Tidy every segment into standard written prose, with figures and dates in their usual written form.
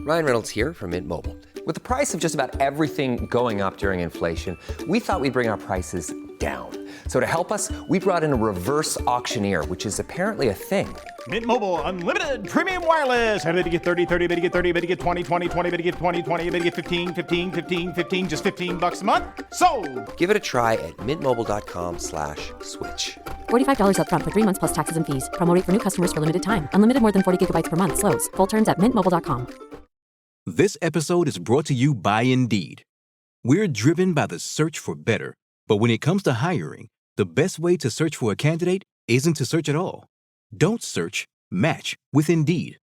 Ryan Reynolds here from Mint Mobile. With the price of just about everything going up during inflation, we thought we'd bring our prices down. So to help us, we brought in a reverse auctioneer, which is apparently a thing. Mint Mobile Unlimited Premium Wireless. How to get 30, 30, bit to get 30, bit to get 20, 20, 20, bit to get 20, 20, bit to get 15, 15, 15, 15, just $15 a month? Sold! Give it a try at mintmobile.com/switch. $45 up front for 3 months plus taxes and fees. Promo rate for new customers for limited time. Unlimited more than 40 gigabytes per month. Slows full terms at mintmobile.com. This episode is brought to you by Indeed. We're driven by the search for better, but when it comes to hiring, the best way to search for a candidate isn't to search at all. Don't search, match with Indeed.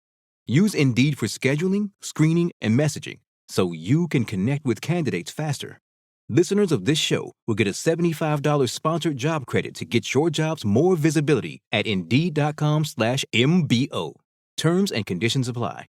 Use Indeed for scheduling, screening, and messaging so you can connect with candidates faster. Listeners of this show will get a $75 sponsored job credit to get your jobs more visibility at Indeed.com/MBO. Terms and conditions apply.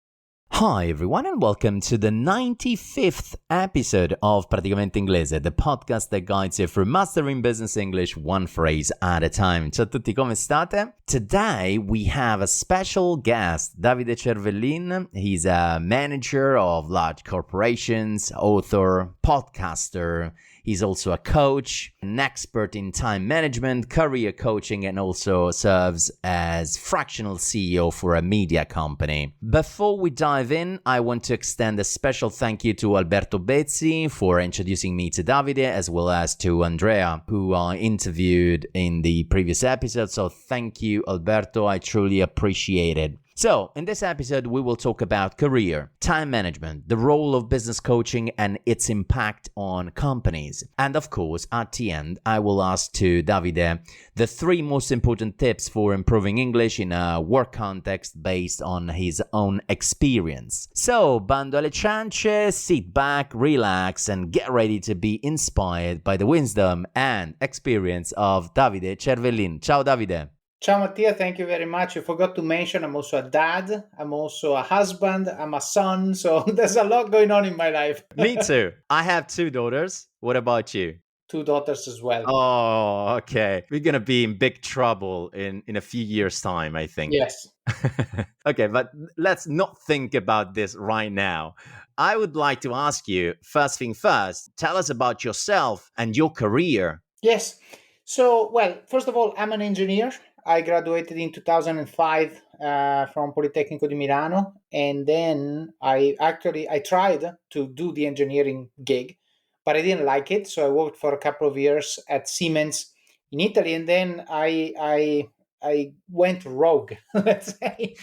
Hi everyone and welcome to the 95th episode of Praticamente Inglese, the podcast that guides you through mastering business English one phrase at a time. Ciao a tutti, come state? Today we have a special guest, Davide Cervellin. He's a manager of large corporations, author, podcaster. He's also a coach, an expert in time management, career coaching, and also serves as fractional CEO for a media company. Before we dive in, I want to extend a special thank you to Alberto Bezzi for introducing me to Davide, as well as to Andrea, who I interviewed in the previous episode. So thank you, Alberto. I truly appreciate it. So, in this episode, we will talk about career, time management, the role of business coaching, and its impact on companies. And of course, at the end, I will ask to Davide the 3 most important tips for improving English in a work context based on his own experience. So, bando alle ciance, sit back, relax, and get ready to be inspired by the wisdom and experience of Davide Cervellin. Ciao, Davide. Ciao Mattia, thank you very much. You forgot to mention I'm also a dad, I'm also a husband, I'm a son, so there's a lot going on in my life. Me too. I have 2 daughters. What about you? 2 daughters as well. Oh, okay. We're going to be in big trouble in a few years' time, I think. Yes. Okay, but let's not think about this right now. I would like to ask you, first thing first, tell us about yourself and your career. Yes. So, well, first of all, I'm an engineer. I graduated in 2005 from Politecnico di Milano, and then I tried to do the engineering gig, but I didn't like it. So I worked for a couple of years at Siemens in Italy, and then I went rogue, let's say,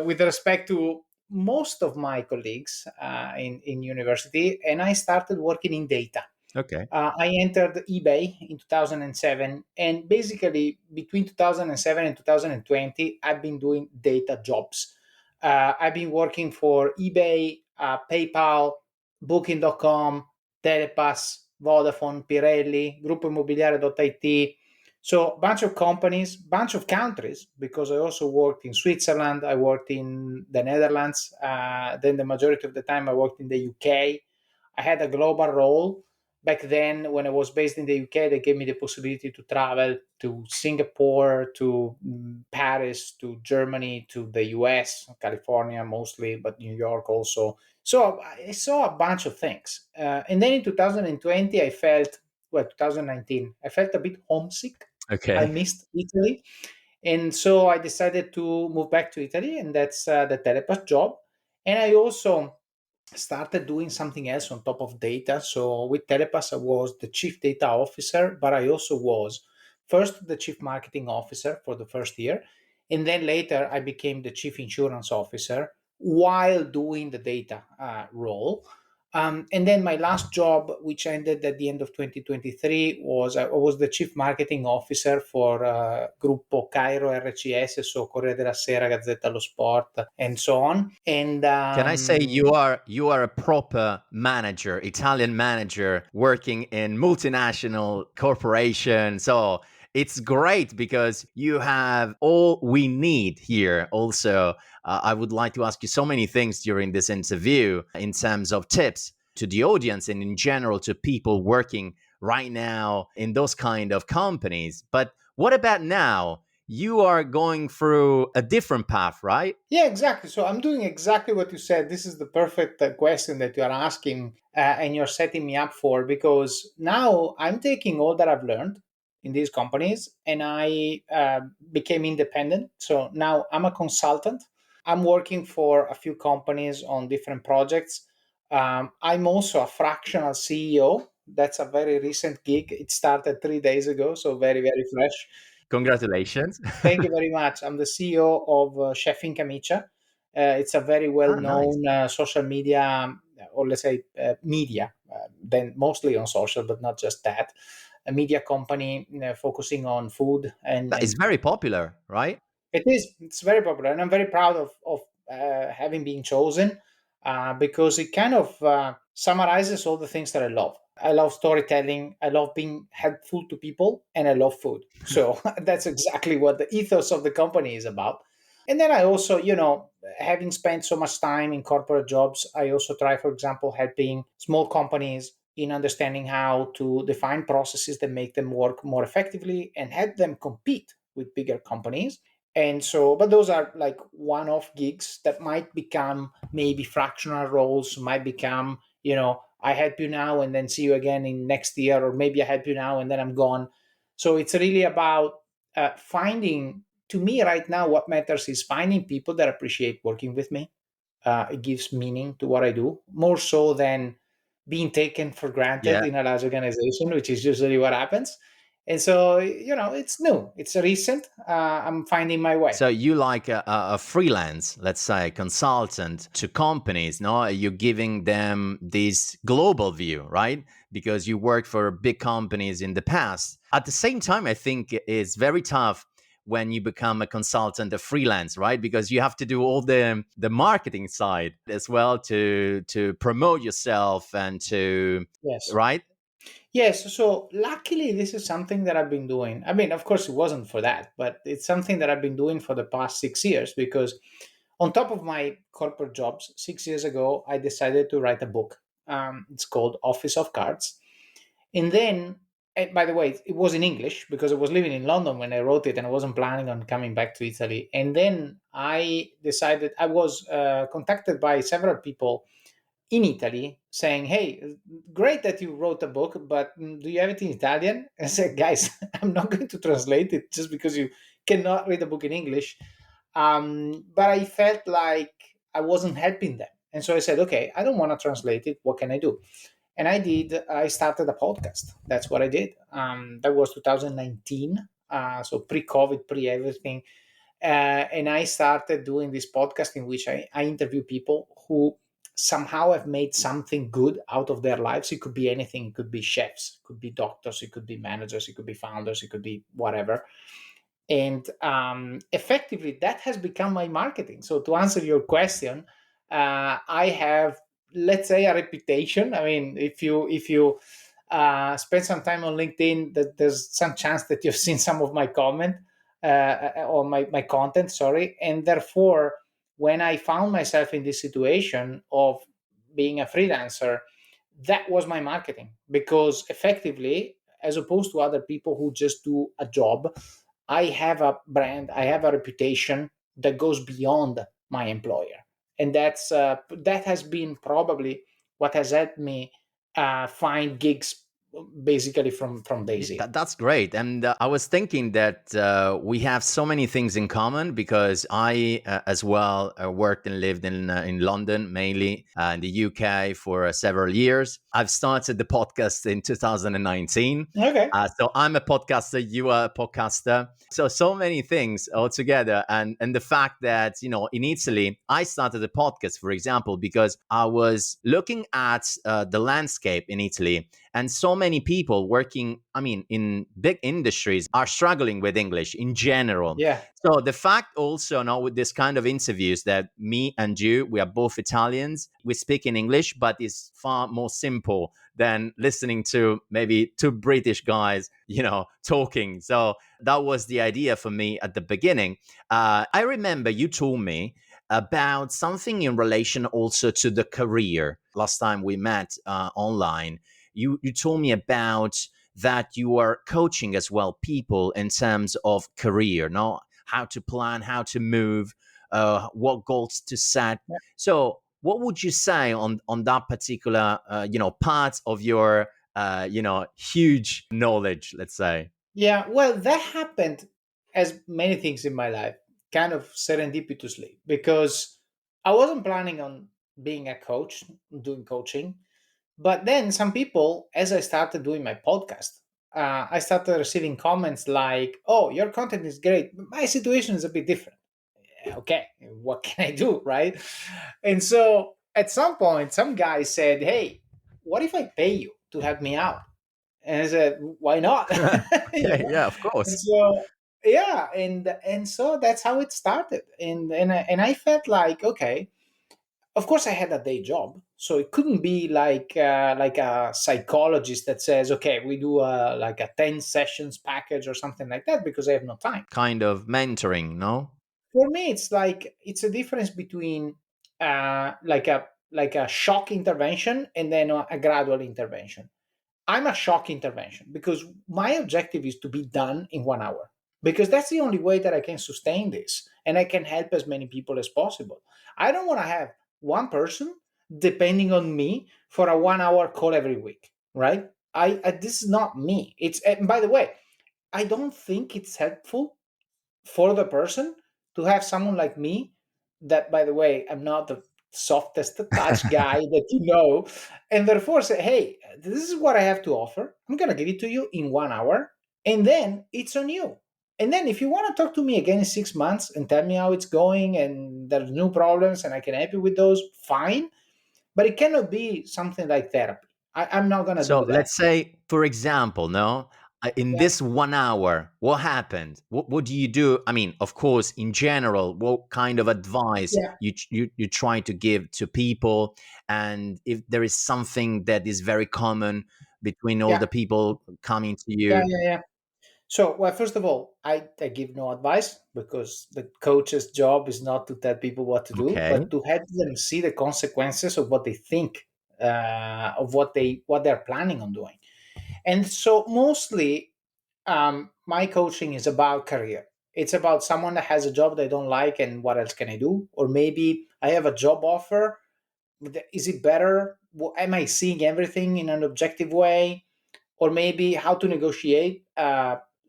with respect to most of my colleagues in university, and I started working in data. Okay. I entered eBay in 2007, and basically between 2007 and 2020, I've been doing data jobs. I've been working for eBay, PayPal, Booking.com, Telepass, Vodafone, Pirelli, Gruppo Immobiliare.it. So a bunch of companies, bunch of countries, because I also worked in Switzerland, I worked in the Netherlands, then the majority of the time I worked in the UK. I had a global role. Back then, when I was based in the UK, they gave me the possibility to travel to Singapore, to Paris, to Germany, to the US, California mostly, but New York also. So I saw a bunch of things. And then in 2020, 2019, I felt a bit homesick. Okay. I missed Italy. And so I decided to move back to Italy, and that's the Telepass job. And I also started doing something else on top of data. So with Telepass, I was the chief data officer, but I also was first the chief marketing officer for the first year. And then later I became the chief insurance officer while doing the data role. And then my last job, which ended at the end of 2023, was I was the chief marketing officer for Gruppo Cairo RCS, so Corriere della Sera, Gazzetta dello Sport, and so on. And can I say you are a proper manager, Italian manager, working in multinational corporations? So it's great because you have all we need here. Also, I would like to ask you so many things during this interview in terms of tips to the audience and in general to people working right now in those kind of companies. But what about now? you are going through a different path, right? Yeah, exactly. So I'm doing exactly what you said. This is the perfect question that you are asking, and you're setting me up for, because now I'm taking all that I've learned in these companies and I became independent. So now I'm a consultant. I'm working for a few companies on different projects. I'm also a fractional CEO. That's a very recent gig. It started 3 days ago, so very, very fresh. Congratulations. Thank you very much. I'm the CEO of Chef in Camicia. It's a very Ah, nice. well-known social media, or let's say media, then mostly on social, but not just that. A media company, focusing on food, That is and very popular, right? it's very popular, and I'm very proud of having been chosen, because it kind of summarizes all the things that I love. I love storytelling, I love being helpful to people, and I love food. So that's exactly what the ethos of the company is about. And then I also, having spent so much time in corporate jobs, I also try, for example, helping small companies in understanding how to define processes that make them work more effectively and help them compete with bigger companies. And so, but those are like one-off gigs that might become maybe fractional roles, might become, I help you now and then see you again in next year, or maybe I help you now and then I'm gone. So it's really about finding, to me right now, what matters is finding people that appreciate working with me. It gives meaning to what I do, more so than being taken for granted Yeah. in a large organization, which is usually what happens. And so, it's new, it's recent. I'm finding my way. So you like a freelance, let's say, consultant to companies, no? You're giving them this global view, right? Because you worked for big companies in the past. At the same time, I think it's very tough when you become a consultant, a freelance, right? Because you have to do all the marketing side as well to promote yourself and to, Yes. right? Yes. So luckily, this is something that I've been doing. I mean, of course, it wasn't for that, but it's something that I've been doing for the past 6 years, because on top of my corporate jobs, 6 years ago, I decided to write a book. It's called Office of Cards. And then, by the way, it was in English because I was living in London when I wrote it and I wasn't planning on coming back to Italy. And then I decided, I was contacted by several people in Italy saying, "Hey, great that you wrote a book, but do you have it in Italian?" And I said, "Guys, I'm not going to translate it just because you cannot read a book in English." But I felt like I wasn't helping them. And so I said, "Okay, I don't want to translate it. What can I do?" And I started a podcast. That's what I did. That was 2019. So pre-COVID, pre-everything. And I started doing this podcast in which I interview people who somehow have made something good out of their lives. It could be anything. It could be chefs, it could be doctors, it could be managers, it could be founders, it could be whatever. And effectively, that has become my marketing. So to answer your question, I have, let's say, a reputation. I mean, if you spend some time on LinkedIn, that there's some chance that you've seen some of my comment, or my content, sorry. And therefore, when I found myself in this situation of being a freelancer, that was my marketing, because effectively, as opposed to other people who just do a job, I have a brand, I have a reputation that goes beyond my employer, and that has been probably what has helped me find gigs basically from day zero. That's great. And I was thinking that we have so many things in common because I, as well, worked and lived in London, mainly in the UK for several years. I've started the podcast in 2019. Okay. So I'm a podcaster, you are a podcaster. So many things all together. And the fact that, in Italy, I started a podcast, for example, because I was looking at the landscape in Italy, and so many people working, in big industries are struggling with English in general. Yeah. So the fact also now with this kind of interviews that me and you, we are both Italians, we speak in English, but it's far more simple than listening to maybe two British guys, talking. So that was the idea for me at the beginning. I remember you told me about something in relation also to the career. Last time we met online, you told me about that you are coaching as well people in terms of career, no? How to plan, how to move, what goals to set. Yeah. So what would you say on that particular part of your huge knowledge, let's say? Yeah, well, that happened as many things in my life, kind of serendipitously, because I wasn't planning on being a coach, doing coaching. But then some people, as I started doing my podcast, I started receiving comments like, "Oh, your content is great, but my situation is a bit different." Okay, what can I do, right? And so at some point, some guy said, "Hey, what if I pay you to help me out?" And I said, "Why not?" You Okay, know? yeah, of And course. so yeah, and so that's how it started. And I felt like, okay, of course I had a day job, so it couldn't be like a psychologist that says, okay, we do like a 10 sessions package or something like that, because I have no time. Kind of mentoring, no? For me, it's like it's a difference between like a shock intervention and then a gradual intervention. I'm a shock intervention because my objective is to be done in 1 hour, because that's the only way that I can sustain this and I can help as many people as possible. I don't want to have one person depending on me for a 1 hour call every week, right? I This is not me. It's, and by the way, I don't think it's helpful for the person to have someone like me, that, by the way, I'm not the softest touch guy that you know, and therefore say, hey, this is what I have to offer, I'm going to give it to you in 1 hour, and then it's on you. And then if you want to talk to me again in 6 months and tell me how it's going and there's new problems and I can help you with those, fine. But it cannot be something like therapy. I'm not going to So do that. let's say, for example, no, in Yeah, this 1 hour, what happened? What do you do? I mean, of course, in general, what kind of advice yeah, you try to give to people, and if there is something that is very common between all yeah, the people coming to yeah, you. yeah, yeah. So, well, first of all, I give no advice, because the coach's job is not to tell people what to do, Okay. but to help them see the consequences of what they think, of what they're planning on doing. And so, mostly, my coaching is about career. It's about someone that has a job they don't like, and what else can I do? Or maybe I have a job offer. Is it better? Am I seeing everything in an objective way? Or maybe how to negotiate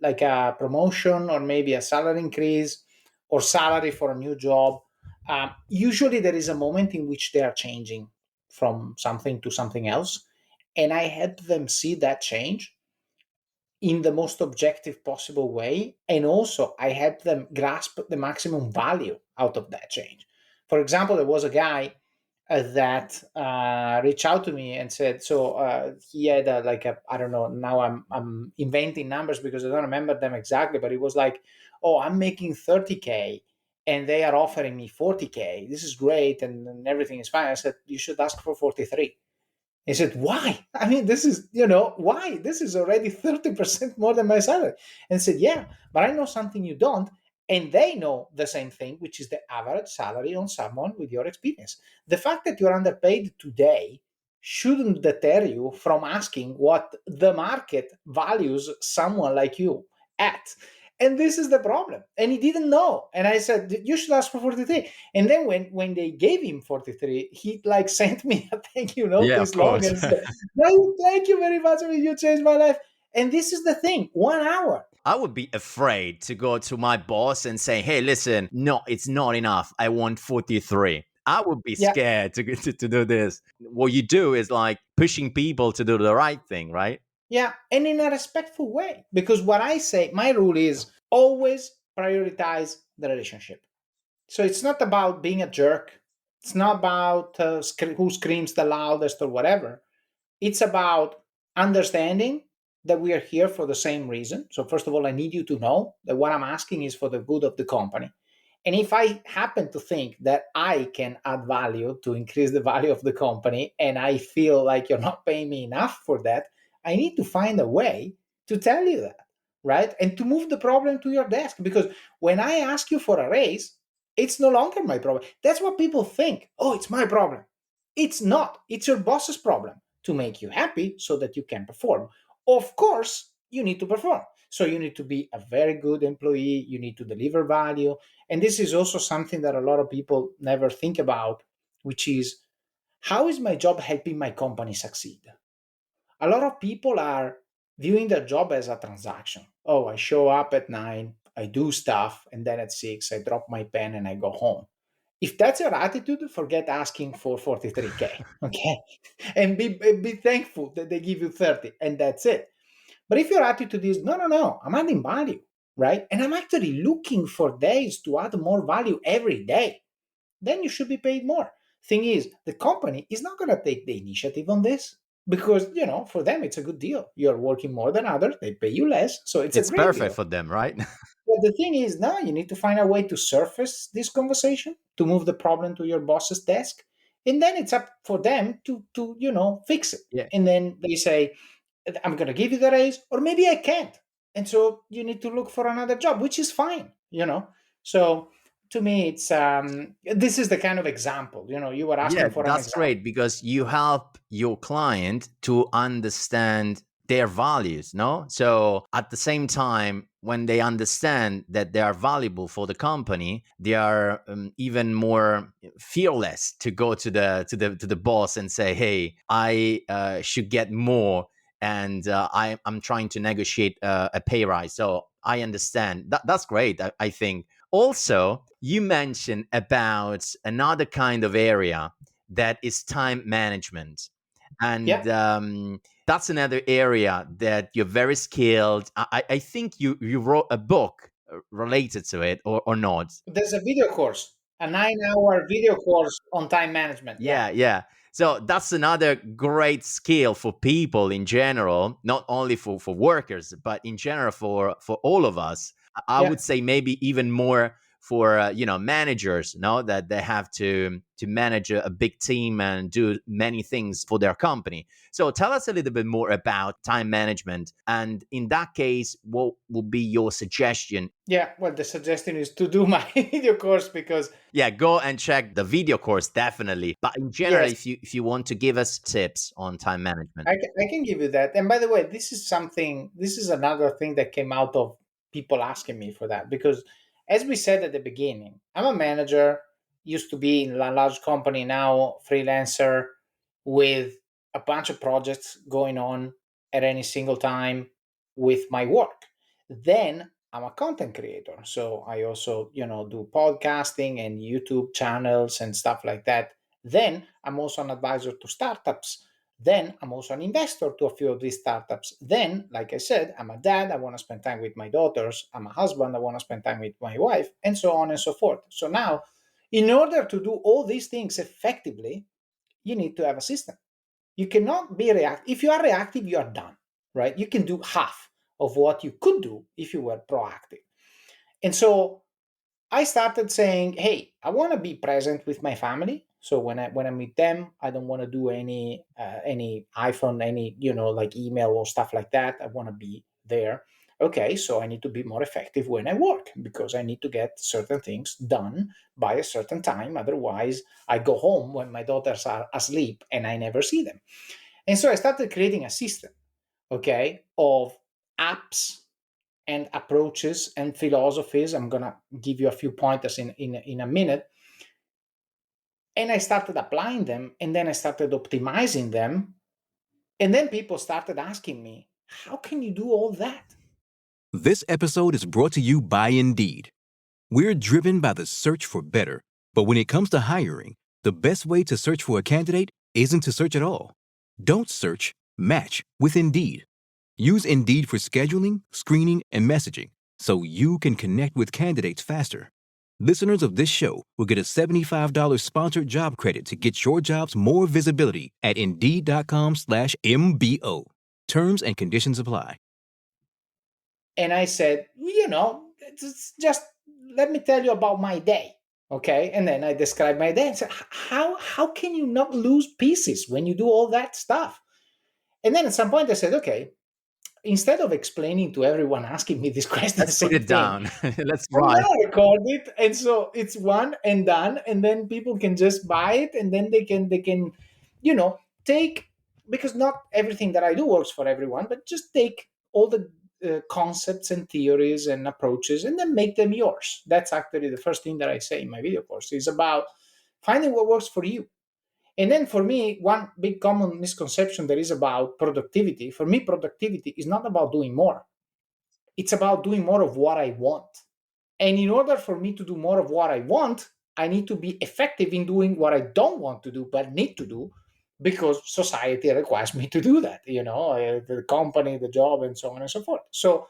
like a promotion, or maybe a salary increase, or salary for a new job. Usually there is a moment in which they are changing from something to something else, and I help them see that change in the most objective possible way, and also I help them grasp the maximum value out of that change. For example, there was a guy that reached out to me and said, so he had like a, I don't know, now I'm inventing numbers because I don't remember them exactly, but it was like, oh, I'm making 30K and they are offering me 40K, this is great, and everything is fine. I said, you should ask for 43. He said, why? I mean, this is, why? This is already 30% more than my salary. And I said, yeah, but I know something you don't. And they know the same thing, which is the average salary on someone with your experience. The fact that you're underpaid today shouldn't deter you from asking what the market values someone like you at. And this is the problem. And he didn't know. And I said, you should ask for 43. And then when they gave him 43, he like sent me a thank you note Yeah, of this long course. and said, no, thank you very much. I mean, you changed my life. And this is the thing, 1 hour. I would be afraid to go to my boss and say, hey, listen, no, it's not enough. I want 43. I would be Yeah. scared to do this. What you do is like pushing people to do the right thing, right? Yeah. And in a respectful way. Because what I say, my rule is always prioritize the relationship. So it's not about being a jerk. It's not about who screams the loudest or whatever. It's about understanding that we are here for the same reason. So, first of all, I need you to know that what I'm asking is for the good of the company. And if I happen to think that I can add value to increase the value of the company, and I feel like you're not paying me enough for that, I need to find a way to tell you that, right? And to move the problem to your desk. Because when I ask you for a raise, it's no longer my problem. That's what people think. Oh, it's my problem. It's not. It's your boss's problem to make you happy so that you can perform. Of course, you need to perform. So you need to be a very good employee. You need to deliver value. And this is also something that a lot of people never think about, which is, how is my job helping my company succeed? A lot of people are viewing their job as a transaction. Oh, I show up at 9, I do stuff, and then at 6, I drop my pen and I go home. If that's your attitude, forget asking for 43K, okay? And be thankful that they give you 30, and that's it. But if your attitude is, no, no, no, I'm adding value, right? And I'm actually looking for days to add more value every day, then you should be paid more. Thing is, the company is not going to take the initiative on this because, for them, it's a good deal. You're working more than others, they pay you less. So it's a It's great perfect deal. for them, right? But the thing is, now you need to find a way to surface this conversation, to move the problem to your boss's desk. And then it's up for them to fix it. Yeah. And then they say, I'm going to give you the raise, or maybe I can't. And so you need to look for another job, which is fine. So to me, it's this is the kind of example. You were Yeah, asking for an that's example. great because you help your client to understand their values, no? So at the same time, when they understand that they are valuable for the company, they are even more fearless to go to the boss and say, "Hey, I should get more, and I'm trying to negotiate a pay rise." So I understand. That's great. I think. Also, you mentioned about another kind of area that is time management. And Yeah. that's another area that you're very skilled. I think you wrote a book related to it, or not. There's a video course, a 9-hour video course on time management. Yeah. Yeah. So that's another great skill for people in general, not only for workers, but in general for all of us. I Yeah. would say maybe even more for managers, no, that they have to manage a big team and do many things for their company. So tell us a little bit more about time management, and in that case, what would be your suggestion? Yeah. Well, the suggestion is to do my video course because, Yeah, go and check the video course, definitely. But in general, yes, if you want to give us tips on time management. I can give you that. And by the way, this is another thing that came out of people asking me for that. Because as we said at the beginning, I'm a manager, used to be in a large company, now freelancer with a bunch of projects going on at any single time with my work. Then I'm a content creator. So I also, do podcasting and YouTube channels and stuff like that. Then I'm also an advisor to startups. Then I'm also an investor to a few of these startups. Then, like I said, I'm a dad. I want to spend time with my daughters. I'm a husband. I want to spend time with my wife, and so on and so forth. So now, in order to do all these things effectively, you need to have a system. You cannot be reactive. If you are reactive, you are done, right? You can do half of what you could do if you were proactive. And so I started saying, "Hey, I want to be present with my family. So when I meet them, I don't want to do any iPhone, any like email or stuff like that. I want to be there. Okay, so I need to be more effective when I work because I need to get certain things done by a certain time. Otherwise, I go home when my daughters are asleep and I never see them. And so I started creating a system, okay, of apps and approaches and philosophies. I'm gonna give you a few pointers in a minute. And I started applying them, and then I started optimizing them. And then people started asking me, how can you do all that? This episode is brought to you by Indeed. We're driven by the search for better, but when it comes to hiring, the best way to search for a candidate isn't to search at all. Don't search, match with Indeed. Use Indeed for scheduling, screening, and messaging so you can connect with candidates faster. Listeners of this show will get a $75 sponsored job credit to get your jobs more visibility at Indeed.com/MBO. Terms and conditions apply. And I said, it's just let me tell you about my day. Okay. And then I described my day and said, how can you not lose pieces when you do all that stuff? And then at some point I said, okay, instead of explaining to everyone asking me this question, Let's put it down. Let's I'm write. gonna record it, and so it's one and done, and then people can just buy it, and then they can take because not everything that I do works for everyone, but just take all the concepts and theories and approaches and then make them yours. That's actually the first thing that I say in my video course, is about finding what works for you. And then for me, one big common misconception there is about productivity. For me, productivity is not about doing more. It's about doing more of what I want. And in order for me to do more of what I want, I need to be effective in doing what I don't want to do, but need to do, because society requires me to do that, the company, the job, and so on and so forth. So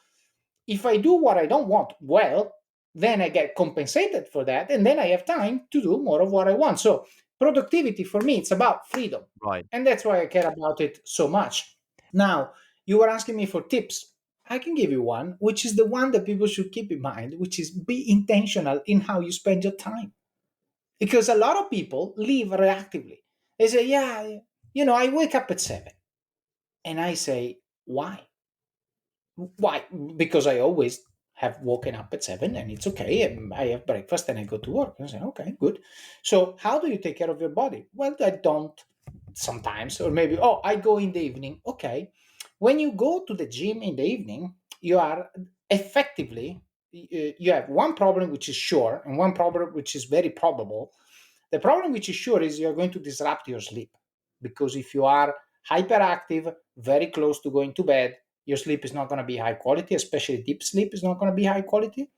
if I do what I don't want well, then I get compensated for that, and then I have time to do more of what I want. So productivity for me, it's about freedom. Right. And that's why I care about it so much. Now, you were asking me for tips. I can give you one, which is the one that people should keep in mind, which is be intentional in how you spend your time. Because a lot of people live reactively. They say, yeah, I wake up at 7. And I say, why? Why? Because I always have woken up at 7 and it's okay. And I have breakfast and I go to work. And I say, okay, good. So how do you take care of your body? Well, I don't sometimes, or maybe, I go in the evening. Okay. When you go to the gym in the evening, you are effectively, you have one problem which is sure and one problem which is very probable. The problem which is sure is you're going to disrupt your sleep, because if you are hyperactive, very close to going to bed, your sleep is not going to be high quality, especially deep sleep is not going to be high quality.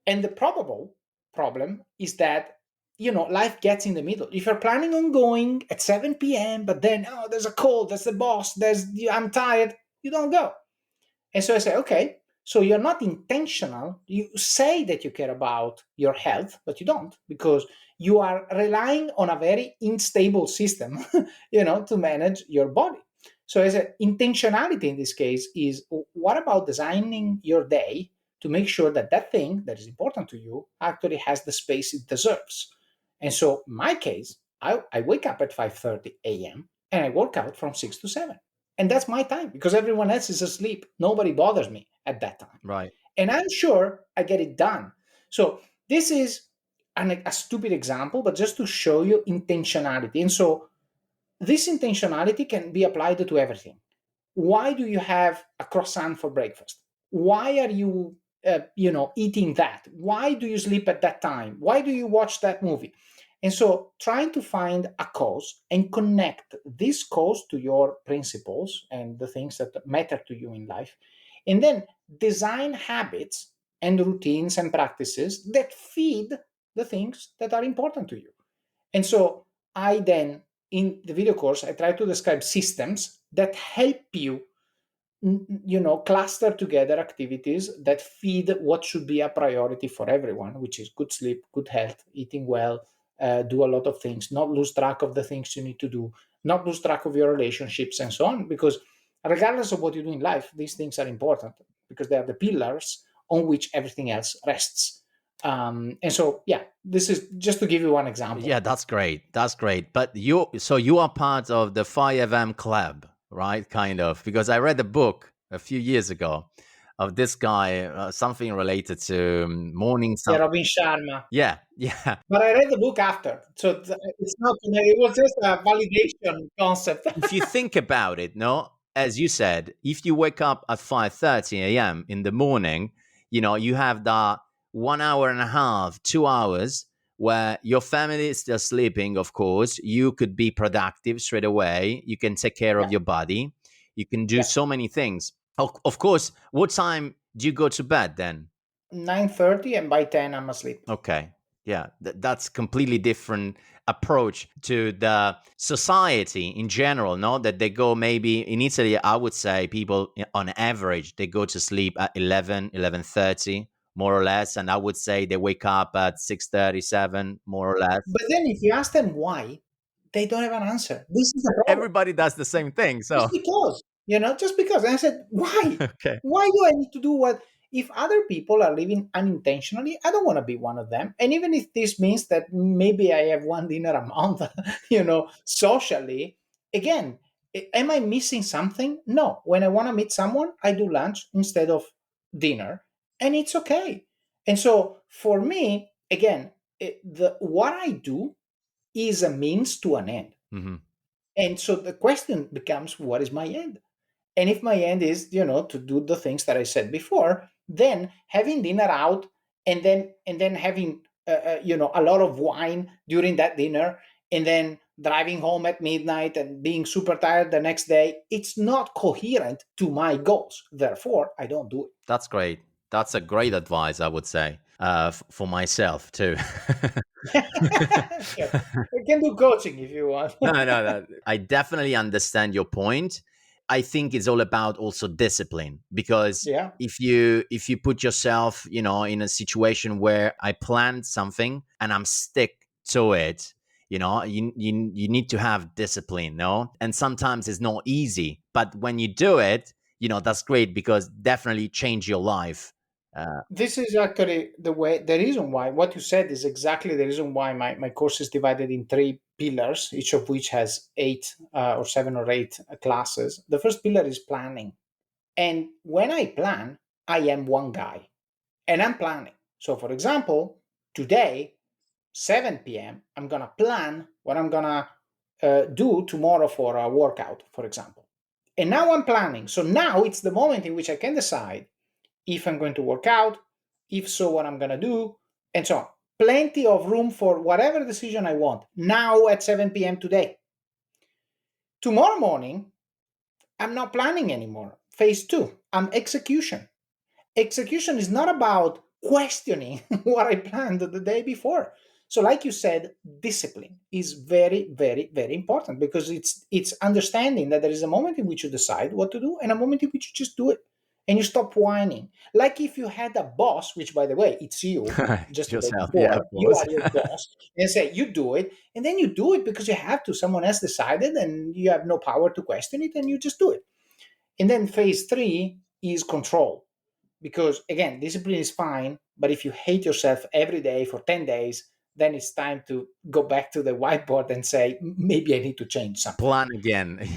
And the probable problem is that, life gets in the middle. If you're planning on going at 7 p.m., but then, there's a call, there's the boss, I'm tired, you don't go. And so I say, okay, so you're not intentional. You say that you care about your health, but you don't, because you are relying on a very unstable system, to manage your body. So as an intentionality in this case is, what about designing your day to make sure that that thing that is important to you actually has the space it deserves? And so in my case, I wake up at 5:30 a.m. and I work out from 6 to 7. And that's my time, because everyone else is asleep. Nobody bothers me at that time. Right. And I'm sure I get it done. So this is a stupid example, but just to show you intentionality. And so this intentionality can be applied to everything. Why do you have a croissant for breakfast? Why are you, eating that? Why do you sleep at that time? Why do you watch that movie? And so trying to find a cause and connect this cause to your principles and the things that matter to you in life, and then design habits and routines and practices that feed the things that are important to you. And so I then, in the video course, I try to describe systems that help you, cluster together activities that feed what should be a priority for everyone, which is good sleep, good health, eating well, do a lot of things, not lose track of the things you need to do, not lose track of your relationships and so on, because regardless of what you do in life, these things are important because they are the pillars on which everything else rests. And so, this is just to give you one example. Yeah, that's great. That's great. But you are part of the 5M club, right? Kind of, because I read a book a few years ago of this guy, something related to morning. Robin Sharma. Yeah. But I read the book after, so it's not. It was just a validation concept. If you think about it, no, as you said, if you wake up at 5:30 a.m. in the morning, you have that 1 hour and a half, 2 hours where your family is still sleeping. Of course, you could be productive straight away. You can take care of your body. You can do so many things. Of course, what time do you go to bed then? 9:30, and by 10 I'm asleep. Okay. Yeah, that's completely different approach to the society in general, no? That they go, maybe in Italy, I would say people on average, they go to sleep at 11:30, more or less. And I would say they wake up at 6:37, more or less. But then if you ask them why, they don't have an answer. This is the problem. Everybody does the same thing. So just because. And I said, why? Okay. Why do I need to do what? If other people are living unintentionally, I don't want to be one of them. And even if this means that maybe I have one dinner a month, socially, again, am I missing something? No. When I want to meet someone, I do lunch instead of dinner, and it's okay. And so for me, again, what I do is a means to an end. Mm-hmm. And so the question becomes, what is my end? And if my end is, to do the things that I said before, then having dinner out and then having, a lot of wine during that dinner, and then driving home at midnight and being super tired the next day, it's not coherent to my goals. Therefore, I don't do it. That's great. That's a great advice, I would say, for myself too. Yeah. We can do coaching if you want. No. I definitely understand your point. I think it's all about also discipline, because Yeah. if you put yourself, in a situation where I planned something and I'm stick to it, you need to have discipline, no? And sometimes it's not easy, but when you do it, that's great, because definitely change your life. This is actually the reason why what you said is exactly the reason why my course is divided in three pillars, each of which has eight or seven or eight classes. The first pillar is planning. And when I plan, I am one guy and I'm planning. So, for example, today, 7 p.m., I'm going to plan what I'm going to do tomorrow for a workout, for example. And now I'm planning. So now it's the moment in which I can decide if I'm going to work out, if so, what I'm going to do, and so on. Plenty of room for whatever decision I want now at 7 p.m. today. Tomorrow morning, I'm not planning anymore. Phase two, I'm execution. Execution is not about questioning what I planned the day before. So, like you said, discipline is very, very, very important, because it's understanding that there is a moment in which you decide what to do and a moment in which you just do it and you stop whining. Like if you had a boss, which by the way, it's you, just the day Yourself, yeah, before, of you course. are your boss, and say you do it, and then you do it because you have to. Someone else decided, and you have no power to question it, and you just do it. And then phase three is control, because again, discipline is fine, but if you hate yourself every day for 10 days, then it's time to go back to the whiteboard and say, maybe I need to change something. Plan again,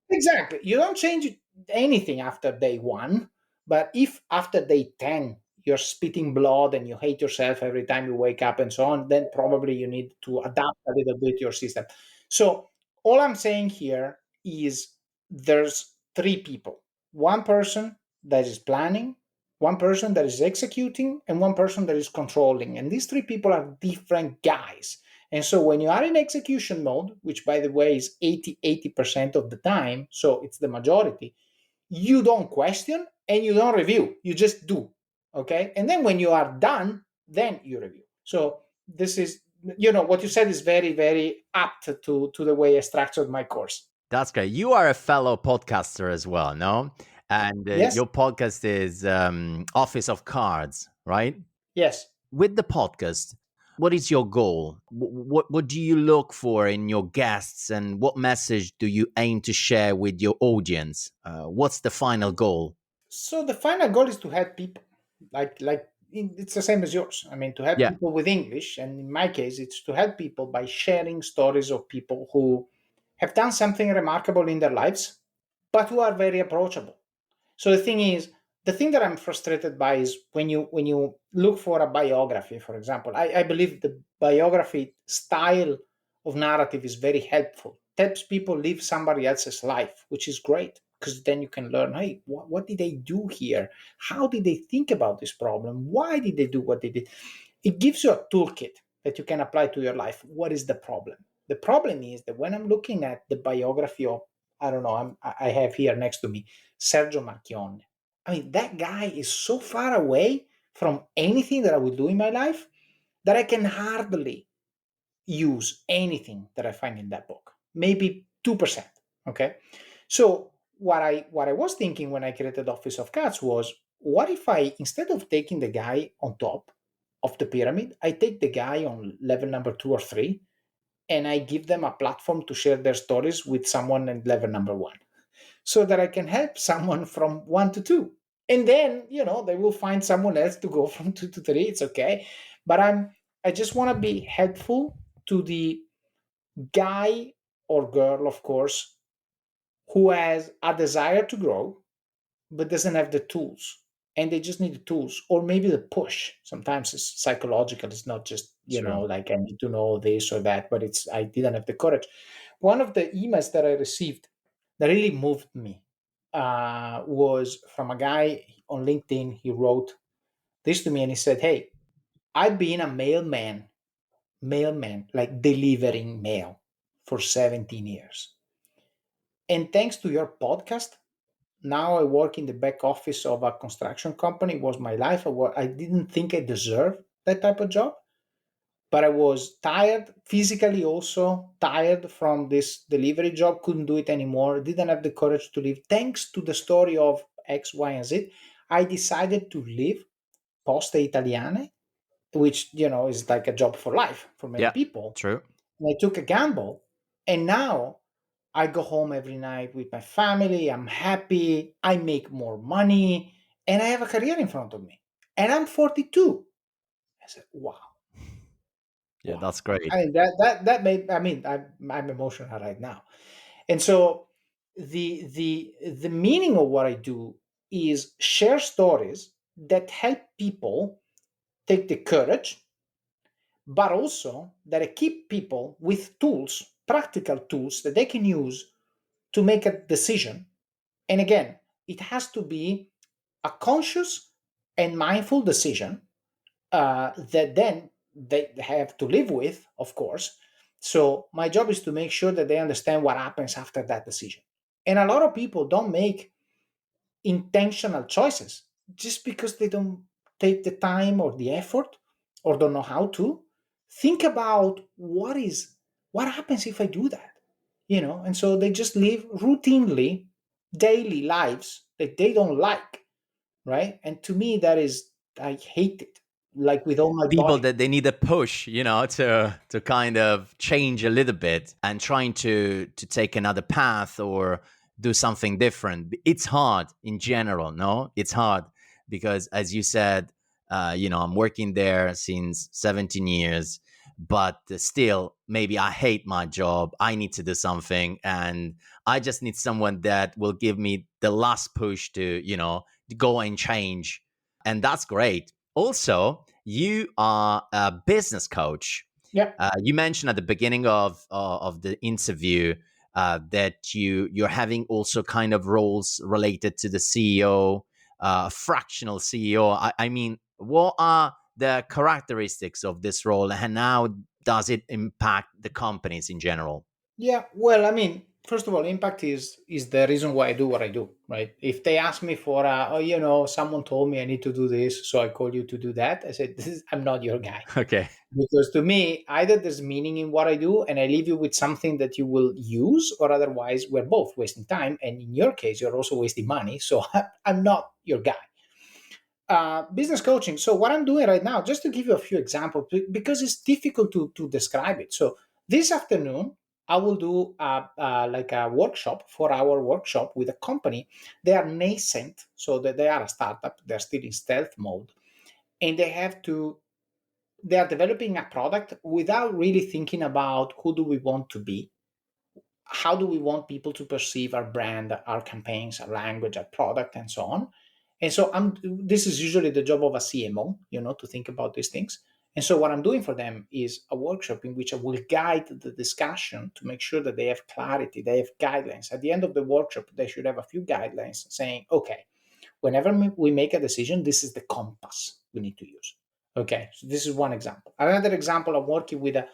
Exactly. You don't change anything after day one, but if after day 10 you're spitting blood and you hate yourself every time you wake up and so on, then probably you need to adapt a little bit your system. So, all I'm saying here is there's three people: one person that is planning, one person that is executing, and one person that is controlling. And these three people are different guys. And so when you are in execution mode, which by the way is 80% of the time, so it's the majority, you don't question and you don't review, you just do. Okay. And then when you are done, then you review. So this is, what you said is very, very apt to the way I structured my course. That's great. You are a fellow podcaster as well, no? And Yes. your podcast is Office of Cards, right? Yes. With the podcast, what is your goal? What do you look for in your guests, and what message do you aim to share with your audience? What's the final goal? So the final goal is to help people, it's the same as yours. I mean, to help Yeah. people with English, and in my case, it's to help people by sharing stories of people who have done something remarkable in their lives, but who are very approachable. So the thing is, the thing that I'm frustrated by is when you look for a biography, for example. I believe the biography style of narrative is very helpful. Helps people live somebody else's life, which is great, because then you can learn, hey, what did they do here? How did they think about this problem? Why did they do what they did? It gives you a toolkit that you can apply to your life. What is the problem? The problem is that when I'm looking at the biography of, I don't know, I have here next to me Sergio Marchionne. I mean, that guy is so far away from anything that I would do in my life that I can hardly use anything that I find in that book. Maybe 2%. Okay. So what I was thinking when I created Office of Cards was, what if I, instead of taking the guy on top of the pyramid, I take the guy on level number 2 or 3, and I give them a platform to share their stories with someone at level number 1, so that I can help someone from 1 to 2. And then, they will find someone else to go from 2 to 3. It's okay. But I just want to be helpful to the guy or girl, of course, who has a desire to grow, but doesn't have the tools. And they just need the tools, or maybe the push. Sometimes it's psychological. It's not just, Sure. like I need to know this or that, but I didn't have the courage. one of the emails that I received that really moved me was from a guy on LinkedIn. He wrote this to me and he said, "Hey, I've been a mailman, like delivering mail for 17 years. And thanks to your podcast, now I work in the back office of a construction company. It was my life. I didn't think I deserved that type of job, but I was tired, physically also tired from this delivery job, couldn't do it anymore, didn't have the courage to leave. Thanks to the story of X, Y, and Z, I decided to leave Poste Italiane, which, is like a job for life for many Yeah, people. true. And I took a gamble, and now I go home every night with my family. I'm happy. I make more money, and I have a career in front of me. And I'm 42. I said, "Wow, Yeah, wow!" that's great. I mean, that made. I mean, I'm emotional right now. And so the meaning of what I do is share stories that help people take the courage, but also that equip people with tools, practical tools that they can use to make a decision. And again, it has to be a conscious and mindful decision that then they have to live with, of course. So my job is to make sure that they understand what happens after that decision. And a lot of people don't make intentional choices just because they don't take the time or the effort or don't know how to think about what happens if I do that, and so they just live routinely daily lives that they don't like, right? And to me, that is, I hate it, like with all my People body. that they need a push, to kind of change a little bit and trying to take another path or do something different. It's hard in general, no? It's hard because, as you said, I'm working there since 17 years, but still, maybe I hate my job. I need to do something, and I just need someone that will give me the last push to go and change. And that's great. Also, you are a business coach. Yeah. You mentioned at the beginning of the interview that you're having also kind of roles related to the CEO, fractional CEO. I mean, what are the characteristics of this role, and how does it impact the companies in general? Yeah, well, I mean, first of all, impact is the reason why I do what I do, right? If they ask me for, someone told me I need to do this, so I call you to do that. I said, I'm not your guy, Okay. because to me, either there's meaning in what I do, and I leave you with something that you will use, or otherwise, we're both wasting time, and in your case, you're also wasting money. So I'm not your guy. Business coaching. So what I'm doing right now, just to give you a few examples, because it's difficult to describe it. So this afternoon, I will do like a workshop, 4-hour workshop with a company. They are nascent, so that they are a startup. They're still in stealth mode, and they are developing a product without really thinking about who do we want to be, how do we want people to perceive our brand, our campaigns, our language, our product, and so on. And so this is usually the job of a CMO, to think about these things. And so what I'm doing for them is a workshop in which I will guide the discussion to make sure that they have clarity, they have guidelines. At the end of the workshop, they should have a few guidelines saying, okay, whenever we make a decision, this is the compass we need to use. Okay, so this is one example. Another example, I'm working with a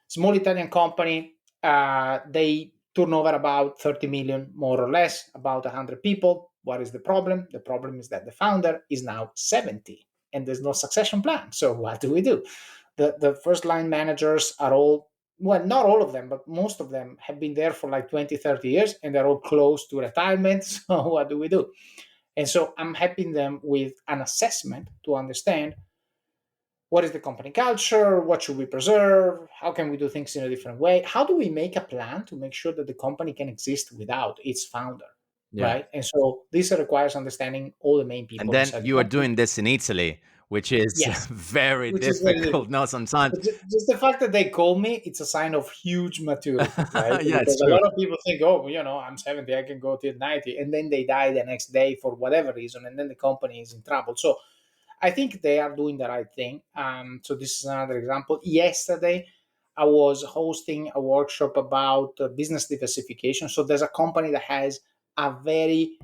small Italian company. They turn over about 30 million, more or less, about 100 people. What is the problem? The problem is that the founder is now 70 and there's no succession plan. So what do we do? The first line managers are all, well, not all of them, but most of them have been there for like 20, 30 years, and they're all close to retirement. So what do we do? And so I'm helping them with an assessment to understand what is the company culture, what should we preserve, how can we do things in a different way, how do we make a plan to make sure that the company can exist without its founder, Yeah. right? And so this requires understanding all the main And people then inside the you are company. doing this in Italy, which is Yes, very which is very difficult. difficult. No, sometimes. But just the fact that they call me, it's a sign of huge maturity, right? Yeah, it's Because a true. lot of people think, oh, I'm 70, I can go till 90, and then they die the next day for whatever reason, and then the company is in trouble. So I think they are doing the right thing. So this is another example. Yesterday, I was hosting a workshop about business diversification. So there's a company that has a very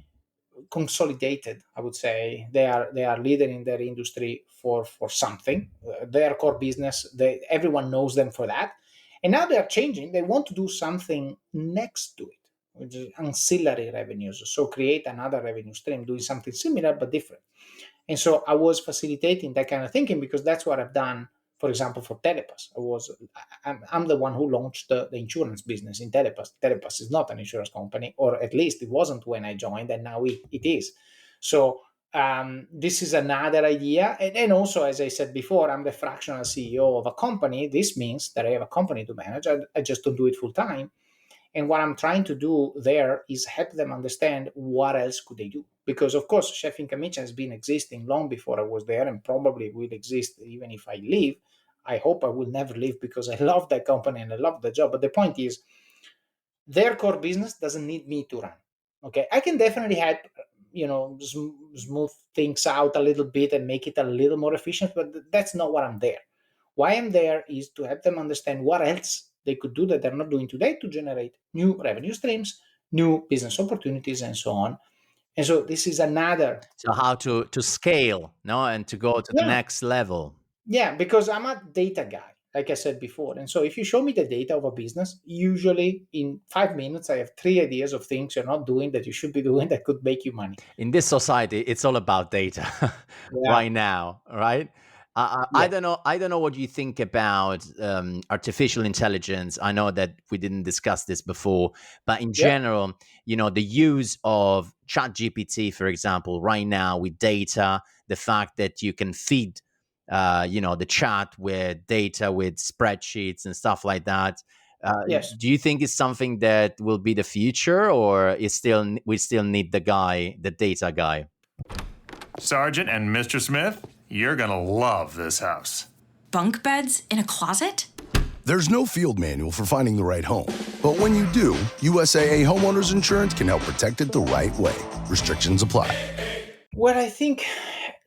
consolidated, I would say. They are leader in their industry for something. Their core business, everyone knows them for that. And now they are changing. They want to do something next to it, which is ancillary revenues. So create another revenue stream, doing something similar but different. And so I was facilitating that kind of thinking because that's what I've done, for example, for Telepass. I'm the one who launched the insurance business in Telepass. Telepass is not an insurance company, or at least it wasn't when I joined, and now it is. So this is another idea. And also, as I said before, I'm the fractional CEO of a company. This means that I have a company to manage. I just don't do it full time. And what I'm trying to do there is help them understand what else could they do. Because of course, Chef in Camicia has been existing long before I was there and probably will exist even if I leave. I hope I will never leave because I love that company and I love the job. But the point is, their core business doesn't need me to run. Okay, I can definitely help, smooth things out a little bit and make it a little more efficient, but that's not what I'm there. Why I'm there is to help them understand what else they could do that they're not doing today to generate new revenue streams, new business opportunities, and so on. And so this is another. So how to scale, no, and to go to the Yeah, next level. yeah, because I'm a data guy, like I said before. And so if you show me the data of a business, usually in 5 minutes, I have 3 ideas of things you're not doing that you should be doing that could make you money. In this society, it's all about data Yeah. right now, right? I Yeah. don't know. I don't know what you think about artificial intelligence. I know that we didn't discuss this before, but in Yep. general, the use of Chat GPT, for example, right now with data, the fact that you can feed, the chat with data, with spreadsheets and stuff like that. Yes. Do you think it's something that will be the future, or we still need the data guy? Sergeant and Mr. Smith, you're gonna love this house. Bunk beds in a closet? There's no field manual for finding the right home. But when you do, USAA Homeowners Insurance can help protect it the right way. Restrictions apply. Well, I think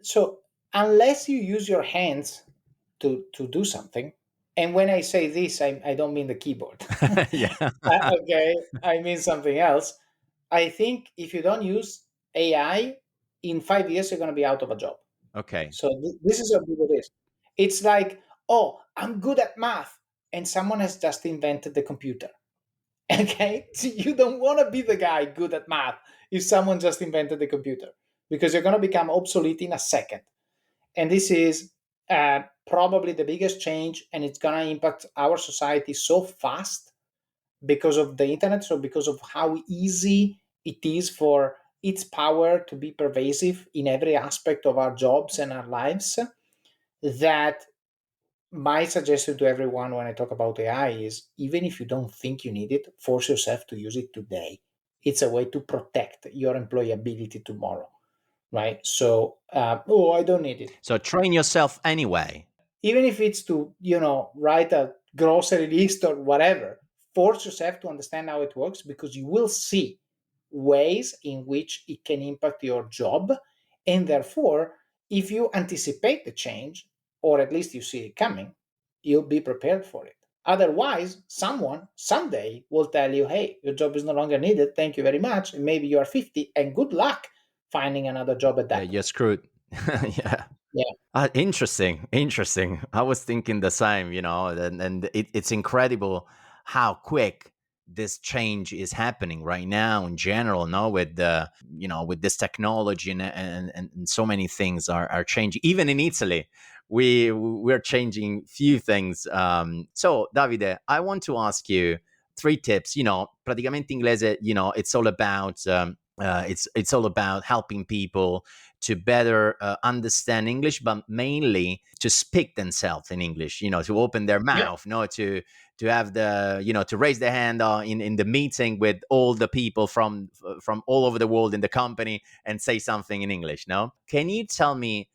so. Unless you use your hands to do something, and when I say this, I don't mean the keyboard. Yeah. Okay, I mean something else. I think if you don't use AI, in 5 years you're going to be out of a job. Okay. So this is how big it is. It's like, oh, I'm good at math, and someone has just invented the computer. Okay, so you don't want to be the guy good at math if someone just invented the computer, because you're going to become obsolete in a second. And this is probably the biggest change, and it's going to impact our society so fast because of the internet. So because of how easy it is for its power to be pervasive in every aspect of our jobs and our lives, that my suggestion to everyone when I talk about AI is, even if you don't think you need it, force yourself to use it today. It's a way to protect your employability tomorrow, right? So, I don't need it. So train yourself anyway. Even if it's to, write a grocery list or whatever, force yourself to understand how it works, because you will see ways in which it can impact your job. And therefore, if you anticipate the change, or at least you see it coming, you'll be prepared for it. Otherwise, someone someday will tell you, hey, your job is no longer needed. Thank you very much. And maybe you are 50, and good luck finding another job at that point. You're screwed. Yeah. Yeah. Interesting. I was thinking the same, and it's incredible how quick this change is happening right now in general, no, with the, with this technology and so many things are changing. Even in Italy, we're changing few things. So Davide, I want to ask you 3 tips. Praticamente Inglese, it's all about it's all about helping people to better understand English, but mainly to speak themselves in English, to open their mouth, to have the, to raise their hand in the meeting with all the people from all over the world in the company and say something in English. No, can you tell me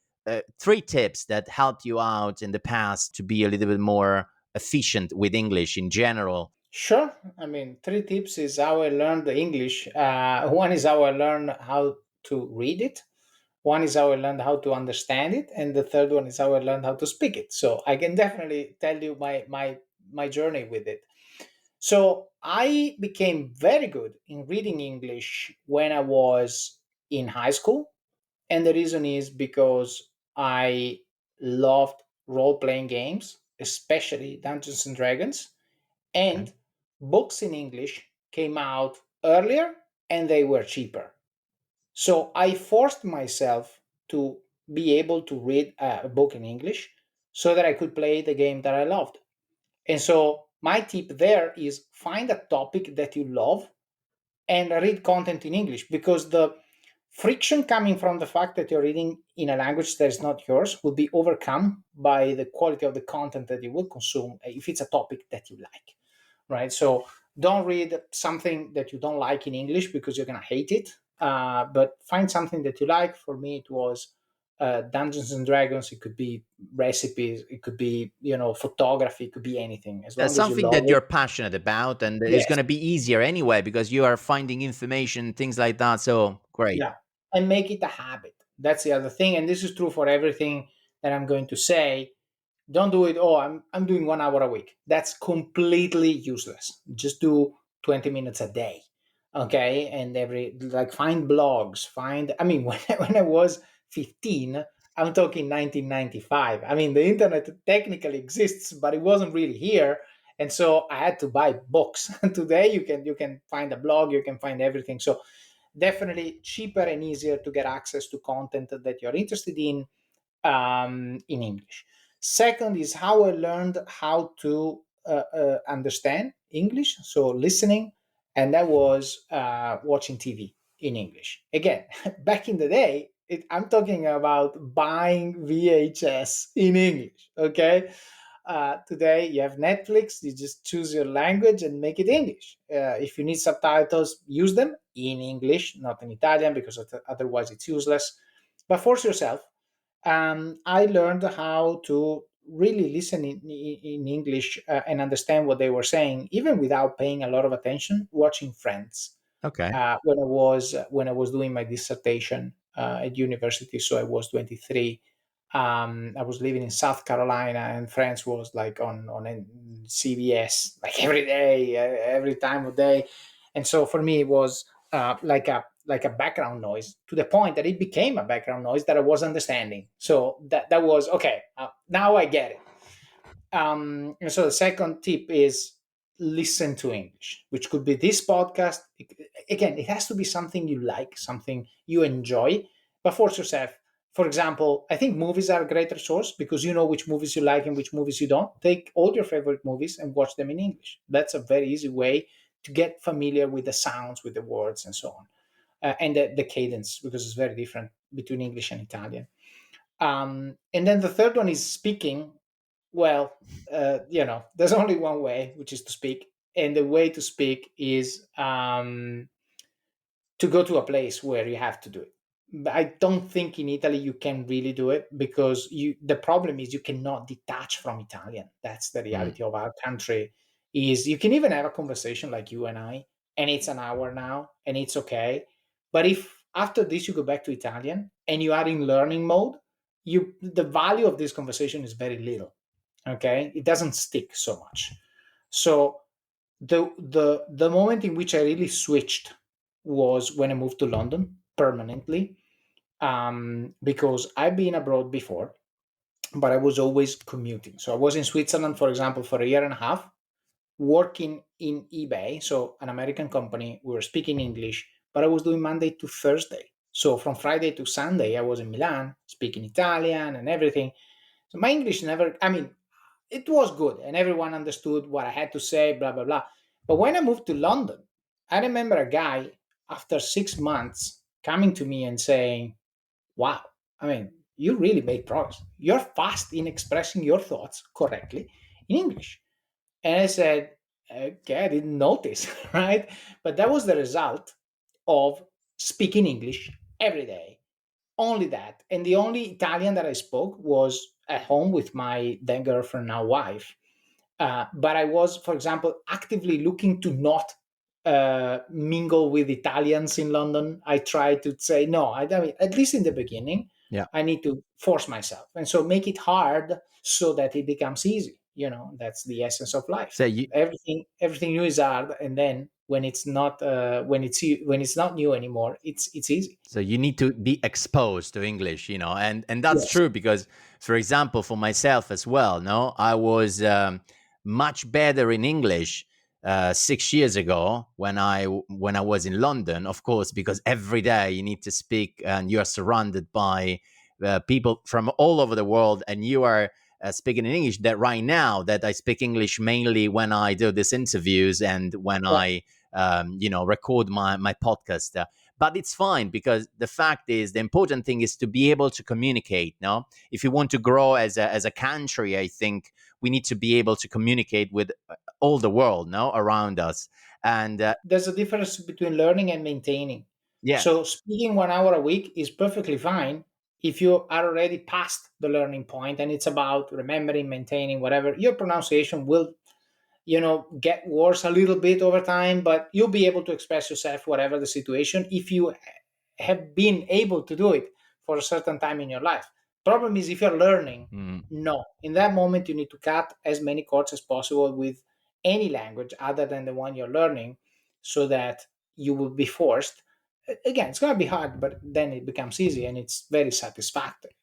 3 tips that helped you out in the past to be a little bit more efficient with English in general? Sure. I mean, 3 tips is how I learned the English. One is how I learned how to read it. One is how I learned how to understand it, and the third one is how I learned how to speak it. So I can definitely tell you my my journey with it. So I became very good in reading English when I was in high school. And the reason is because I loved role playing games, especially Dungeons and Dragons. Okay. And books in English came out earlier and they were cheaper. So I forced myself to be able to read a book in English so that I could play the game that I loved. And so my tip there is find a topic that you love and read content in English, because the friction coming from the fact that you're reading in a language that is not yours will be overcome by the quality of the content that you will consume if it's a topic that you like, right? So don't read something that you don't like in English because you're going to hate it, but find something that you like. For me, it was Dungeons and Dragons. It could be recipes. It could be, photography. It could be anything, as long as you Something love that it. you're passionate about, and it's Yes. going to be easier anyway because you are finding information, things like that. So great. Yeah, and make it a habit. That's the other thing, and this is true for everything that I'm going to say. Don't do it. Oh, I'm doing 1 hour a week. That's completely useless. Just do 20 minutes a day, okay? And find blogs. Find. I mean, when I was 15, I'm talking 1995. I mean, the internet technically exists, but it wasn't really here, and so I had to buy books. Today, you can find a blog. You can find everything. So definitely cheaper and easier to get access to content that you're interested in English. Second is how I learned how to understand English, so listening, and that was watching TV in English. Again, back in the day, I'm talking about buying VHS in English, okay? Today you have Netflix, you just choose your language and make it English. If you need subtitles, use them in English, not in Italian, because otherwise it's useless. But force yourself. I learned how to really listen in English and understand what they were saying, even without paying a lot of attention, watching Friends Okay. when I was doing my dissertation at university. So I was 23. I was living in South Carolina, and Friends was like on CBS like every day, every time of day, and so for me it was like a background noise, to the point that it became a background noise that I was understanding. So that was okay. Now I get it. And so the second tip is listen to English, which could be this podcast. Again, it has to be something you like, something you enjoy, but force yourself. For example, I think movies are a great resource because you know which movies you like and which movies you don't. Take all your favorite movies and watch them in English. That's a very easy way to get familiar with the sounds, with the words, and so on, and the cadence, because it's very different between English and Italian. And then the third one is speaking. Well, there's only one way, which is to speak, and the way to speak is to go to a place where you have to do it. But I don't think in Italy you can really do it, because the problem is you cannot detach from Italian. That's the Mm. reality of our country. Is you can even have a conversation like you and I, and it's an hour now, and it's okay. But if after this you go back to Italian and you are in learning mode, the value of this conversation is very little. Okay, it doesn't stick so much. So the moment in which I really switched was when I moved to London permanently, because I've been abroad before, but I was always commuting. So I was in Switzerland, for example, for a year and a half, working in eBay, so an American company. We were speaking English, but I was doing Monday to Thursday. So from Friday to Sunday, I was in Milan, speaking Italian and everything. So my English never, I mean, it was good and everyone understood what I had to say, blah, blah, blah. But when I moved to London, I remember a guy after 6 months coming to me and saying, wow, I mean, you really made progress. You're fast in expressing your thoughts correctly in English. And I said, okay, I didn't notice, right? But that was the result of speaking English every day, only that. And the only Italian that I spoke was at home with my then girlfriend, now wife. But I was, for example, actively looking to not mingle with Italians in London. I tried to say, no, I mean, at least in the beginning, Yeah. I need to force myself. And so make it hard so that it becomes easy. That's the essence of life. So everything new is hard, and then when it's not new anymore, it's easy. So you need to be exposed to English, and that's Yes. true because, for example, for myself as well, no, I was much better in English 6 years ago when I was in London, of course, because every day you need to speak and you are surrounded by people from all over the world, and you are speaking in English. That right now that I speak English mainly when I do these interviews and when I record my podcast. But it's fine because the fact is, the important thing is to be able to communicate. No, if you want to grow as a country, I think we need to be able to communicate with all the world, no, around us. And There's a difference between learning and maintaining. yeah, So speaking 1 hour a week is perfectly fine if you are already past the learning point and it's about remembering, maintaining, whatever. Your pronunciation will get worse a little bit over time, but you'll be able to express yourself whatever the situation if you have been able to do it for a certain time in your life. Problem is, if you're learning, no, in that moment you need to cut as many chords as possible with any language other than the one you're learning, so that you will be forced. Again, it's going to be hard, but then it becomes easy and it's very satisfactory.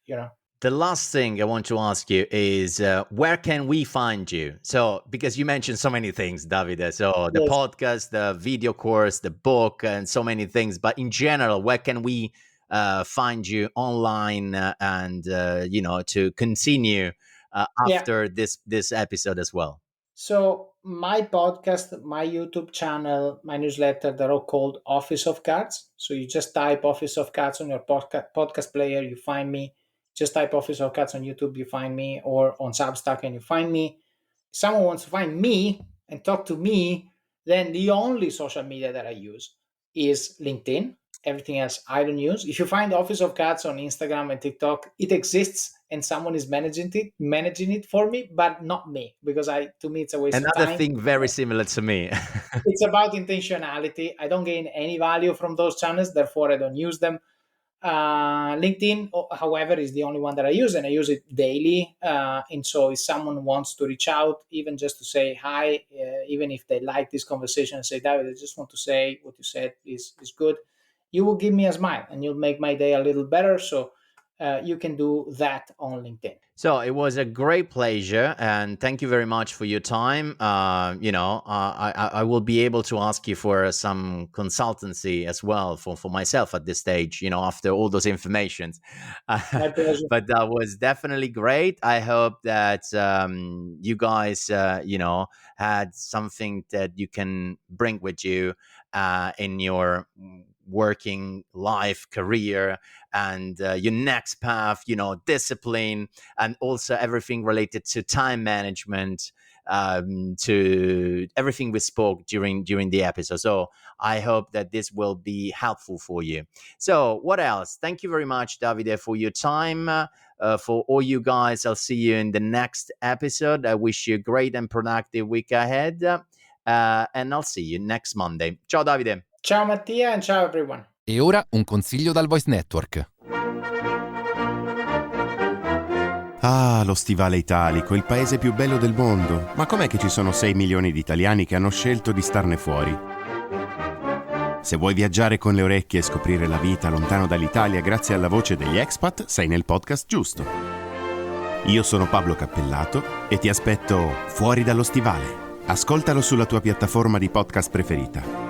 The last thing I want to ask you is where can we find you? So, because you mentioned so many things, Davide. So the Yes. podcast, the video course, the book, and so many things. But in general, where can we find you online and to continue after this episode as well? So my podcast, my YouTube channel, my newsletter, they're all called Office of Cards. So you just type Office of Cards on your podcast player, you find me. Just type Office of Cards on YouTube, you find me, or on Substack and you find me. If someone wants to find me and talk to me, then the only social media that I use is LinkedIn. Everything else I don't use. If you find Office of Cards on Instagram and TikTok, it exists and someone is managing it for me, but not me, because to me it's a waste of time. Another thing very similar to me. It's about intentionality. I don't gain any value from those channels, therefore I don't use them. LinkedIn, however, is the only one that I use, and I use it daily. And so if someone wants to reach out, even just to say hi, even if they like this conversation and say, David, I just want to say what you said is good, you will give me a smile and you'll make my day a little better. So you can do that on LinkedIn. So it was a great pleasure, and thank you very much for your time. I will be able to ask you for some consultancy as well for myself at this stage, after all those informations. My pleasure. But that was definitely great. I hope that you guys, had something that you can bring with you in your working life, career, and your next path, discipline, and also everything related to time management, to everything we spoke during the episode. So I hope that this will be helpful for you. So what else? Thank you very much, Davide, for your time. For all you guys, I'll see you in the next episode. I wish you a great and productive week ahead. And I'll see you next Monday. Ciao, Davide. Ciao Mattia and ciao everyone. E ora un consiglio dal Voice Network. Ah, lo stivale italico, il paese più bello del mondo. Ma com'è che ci sono 6 milioni di italiani che hanno scelto di starne fuori? Se vuoi viaggiare con le orecchie e scoprire la vita lontano dall'Italia grazie alla voce degli expat, sei nel podcast giusto. Io sono Pablo Cappellato e ti aspetto fuori dallo stivale. Ascoltalo sulla tua piattaforma di podcast preferita.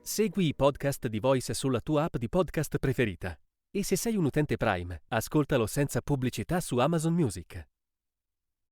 Segui i podcast di Voice sulla tua app di podcast preferita. E se sei un utente Prime, ascoltalo senza pubblicità su Amazon Music.